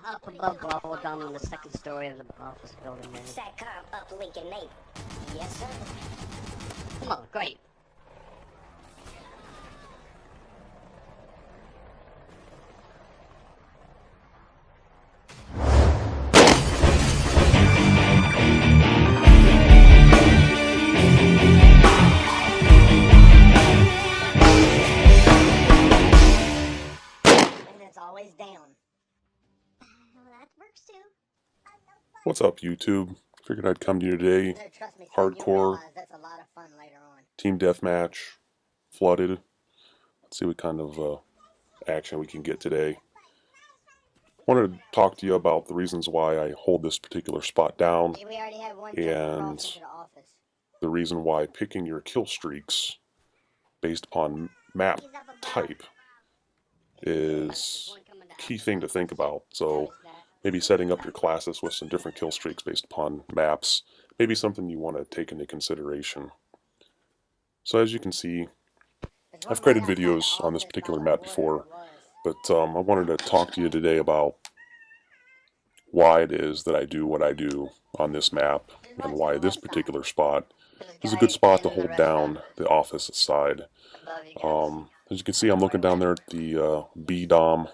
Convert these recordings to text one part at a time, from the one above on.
Up above Bravo down on the second story of the office building there. SATCOM up Lincoln Navy. Yes, sir. Come on, great. And it's always down. Well, that works too. What's up, YouTube? Figured I'd come to you today. No, trust me, son, Hardcore. you'll realize that's a lot of fun later on. Team deathmatch, flooded. Let's see what kind of action we can get today. Wanted to talk to you about the reasons why I hold this particular spot down, We already have one and into the office. the reason why picking your kill streaks based upon map type is a key thing to think about. So maybe setting up your classes with some different kill streaks based upon maps, maybe something you want to take into consideration. So as you can see, I've created videos on this particular map before, but I wanted to talk to you today about why it is that I do what I do on this map, and why this particular spot is a good spot to hold down the office side. As you can see, I'm looking down there at the B-Dom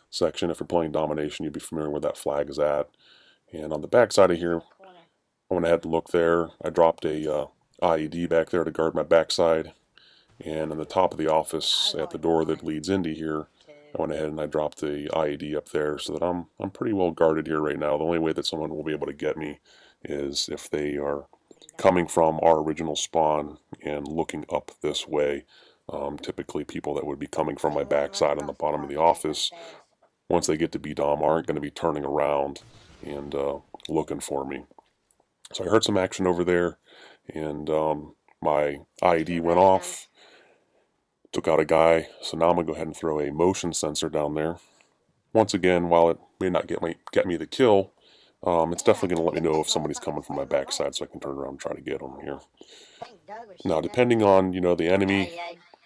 section. If you're playing Domination, you'd be familiar where that flag is at. And on the back side of here, I went ahead and looked there. I dropped a IED back there to guard my backside. And on the top of the office, at the door that leads into here, I went ahead and I dropped the IED up there so that I'm pretty well guarded here right now. The only way that someone will be able to get me is if they are coming from our original spawn and looking up this way. Typically people that would be coming from my backside on the bottom of the office, once they get to B-Dom, aren't going to be turning around and looking for me. So I heard some action over there, and my IED went off, took out a guy, so now I'm going to go ahead and throw a motion sensor down there. Once again, while it may not get me the kill, it's definitely going to let me know if somebody's coming from my backside, so I can turn around and try to get them here. Now, depending on, the enemy,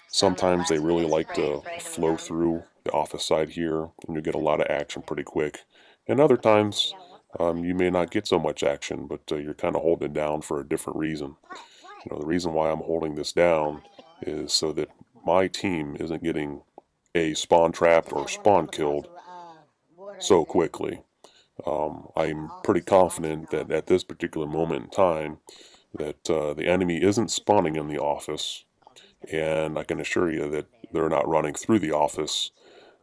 sometimes they really like to flow through the office side here, and you get a lot of action pretty quick. And other times, you may not get so much action, but you're kind of holding it down for a different reason. The reason why I'm holding this down is so that my team isn't getting spawn trapped or spawn killed so quickly. I'm pretty confident that at this particular moment in time that the enemy isn't spawning in the office, and I can assure you that they're not running through the office,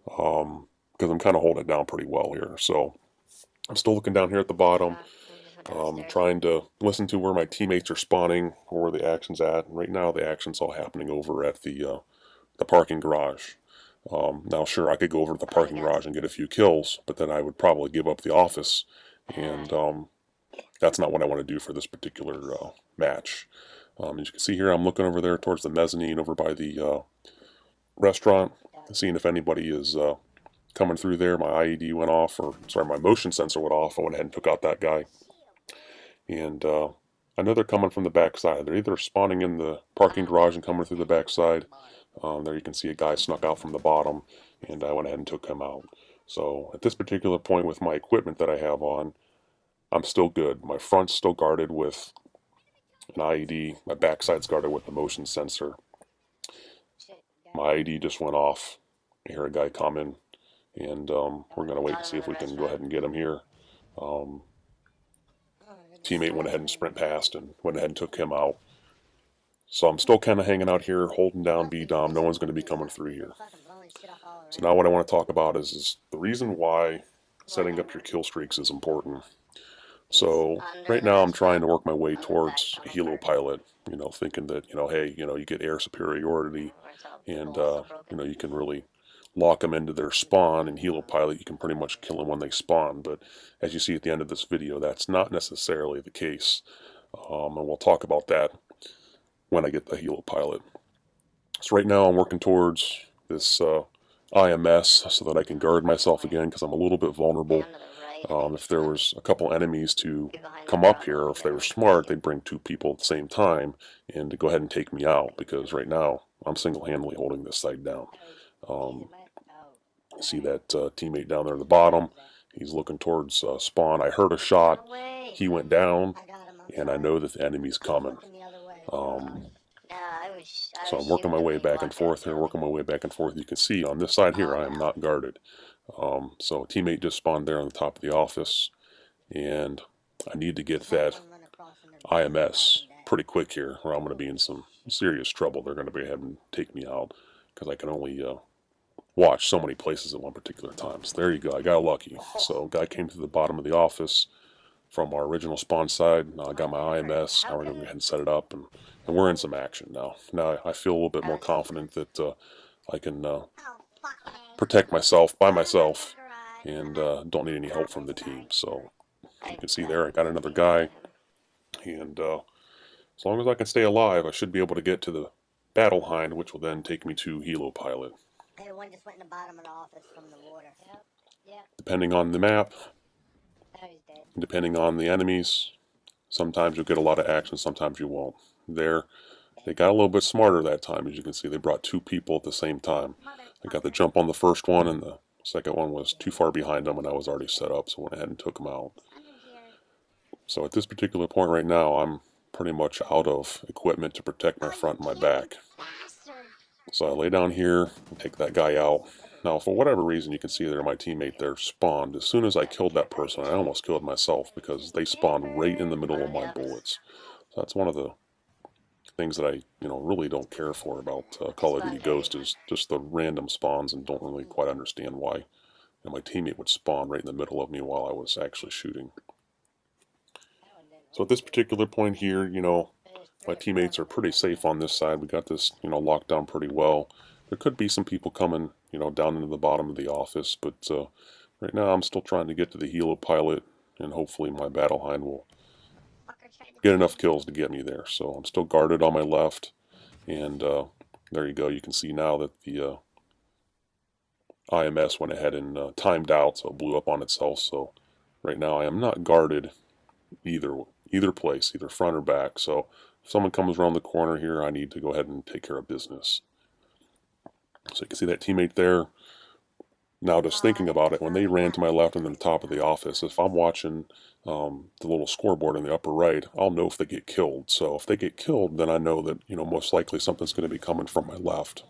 because I'm kind of holding it down pretty well here. So I'm still looking down here at the bottom, trying to listen to where my teammates are spawning or where the action's at. And right now the action's all happening over at the parking garage. Now sure, I could go over to the parking garage and get a few kills, but then I would probably give up the office, and that's not what I want to do for this particular match. As you can see here, I'm looking over there towards the mezzanine over by the restaurant, seeing if anybody is coming through there. My IED went off, or sorry, my motion sensor went off. I went ahead and took out that guy. And I know they're coming from the backside. They're either spawning in the parking garage and coming through the backside. There you can see a guy snuck out from the bottom, and I went ahead and took him out. So at this particular point with my equipment that I have on, I'm still good. My front's still guarded with an IED. My backside's guarded with the motion sensor. My IED just went off. I hear a guy coming, and we're going to wait and see if we can go ahead and get him here. Teammate went ahead and sprint past and went ahead and took him out. So I'm still kind of hanging out here, holding down B-Dom. No one's going to be coming through here. So now what I want to talk about is the reason why setting up your kill streaks is important. So right now I'm trying to work my way towards a helo pilot, thinking that, hey, you get air superiority, and, you can really lock them into their spawn. And helo pilot, you can pretty much kill them when they spawn. But as you see at the end of this video, that's not necessarily the case. And we'll talk about that when I get the helo pilot. So right now I'm working towards this IMS so that I can guard myself again, because I'm a little bit vulnerable. If there was a couple enemies to come up here, or if they were smart, they'd bring two people at the same time and to go ahead and take me out, because right now I'm single-handedly holding this site down. See that teammate down there at the bottom, He's looking towards spawn. I heard a shot. He went down, I got him. and I know that the enemy's coming. Looking the other way. So I'm working my way back and forth here, working my way back and forth. You can see on this side here, I am not guarded. So a teammate just spawned there on the top of the office, and I need to get that IMS pretty quick here, or I'm going to be in some serious trouble. They're going to be having to take me out because I can only watch so many places at one particular time. So there you go. I got lucky. So guy came to the bottom of the office from our original spawn side. Now I got my IMS. Now we're going to go ahead and set it up, and we're in some action now. Now I feel a little bit more confident that I can protect myself by myself and don't need any help from the team. So you can see there I got another guy, and as long as I can stay alive, I should be able to get to the battle hind, which will then take me to Helo Pilot. Hey, one just went in the bottom of the office from the water. Yep. Depending on the map, Oh, he's dead. depending on the enemies, sometimes you'll get a lot of action, sometimes you won't. They got a little bit smarter that time. As you can see, they brought two people at the same time. I got the jump on the first one, and the second one was too far behind them, and I was already set up, so I went ahead and took them out. So at this particular point right now, I'm pretty much out of equipment to protect my front and my back. So I lay down here and take that guy out. Now, for whatever reason, you can see there my teammate there spawned. As soon as I killed that person, I almost killed myself because they spawned right in the middle of my bullets. So that's one of the things that I, really don't care for about Call of Duty Ghost is just the random spawns, and don't really quite understand why my teammate would spawn right in the middle of me while I was actually shooting. So at this particular point here, my teammates are pretty safe on this side. We got this, locked down pretty well. There could be some people coming, down into the bottom of the office, but right now I'm still trying to get to the Helo Pilot, and hopefully my battle hind will get enough kills to get me there. So I'm still guarded on my left, and there you go. You can see now that the IMS went ahead and timed out, so it blew up on itself. So right now I am not guarded either place, either front or back. So if someone comes around the corner here, I need to go ahead and take care of business. So you can see that teammate there. Now just thinking about it, when they ran to my left and then the top of the office, if I'm watching the little scoreboard in the upper right, I'll know if they get killed. So if they get killed, then I know that, most likely something's going to be coming from my left.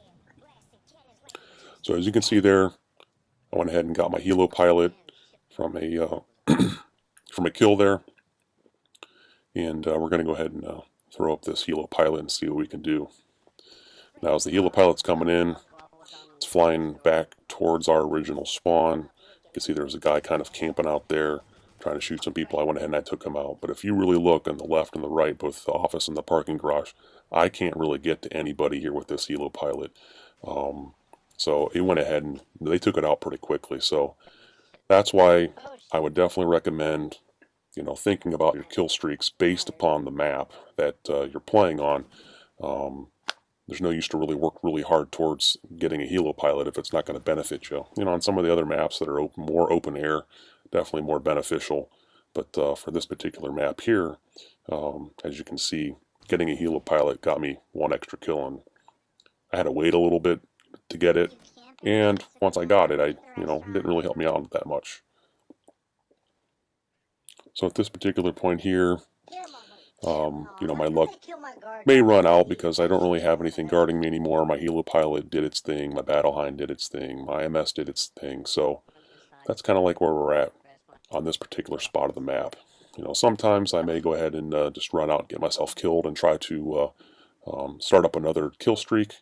So as you can see there, I went ahead and got my Helo Pilot from a from a kill there. And we're going to go ahead and throw up this Helo Pilot and see what we can do. Now as the Helo Pilot's coming in, it's flying back towards our original spawn. You can see there's a guy kind of camping out there trying to shoot some people. I went ahead and I took him out. But if you really look on the left and the right, both the office and the parking garage, I can't really get to anybody here with this Helo Pilot. So he went ahead and they took it out pretty quickly. So that's why I would definitely recommend thinking about your kill streaks based upon the map that you're playing on. There's no use to really work really hard towards getting a Helo Pilot if it's not going to benefit you. On some of the other maps that are more open air, definitely more beneficial. But for this particular map here, as you can see, getting a Helo Pilot got me one extra kill, and I had to wait a little bit to get it. And once I got it, it didn't really help me out that much. So at this particular point here, my luck may run out because I don't really have anything guarding me anymore. My Helo Pilot did its thing, my Battle Hind did its thing, my IMS did its thing. So that's kind of like where we're at on this particular spot of the map. Sometimes I may go ahead and just run out and get myself killed and try to start up another kill streak.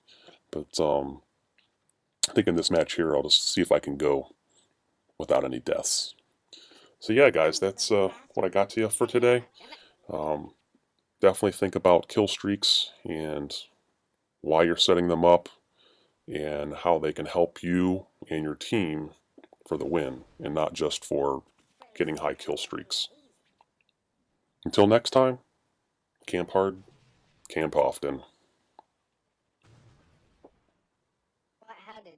But I think in this match here, I'll just see if I can go without any deaths. So yeah, guys, that's what I got to you for today. Definitely think about kill streaks and why you're setting them up and how they can help you and your team for the win, and not just for getting high kill streaks. Until next time, camp hard, camp often. How did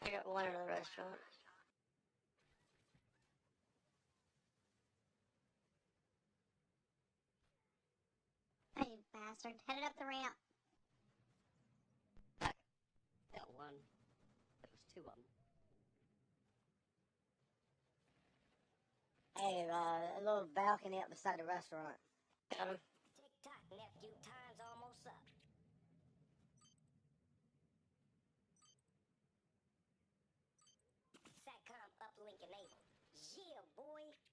I got one in the restaurant? Hey, bastard. Headed up the ramp. Got one. There was two of them. Hey, a little balcony up beside the restaurant. Tick tock, nephew. Time's almost up. Satcom uplink enabled. Yeah, boy.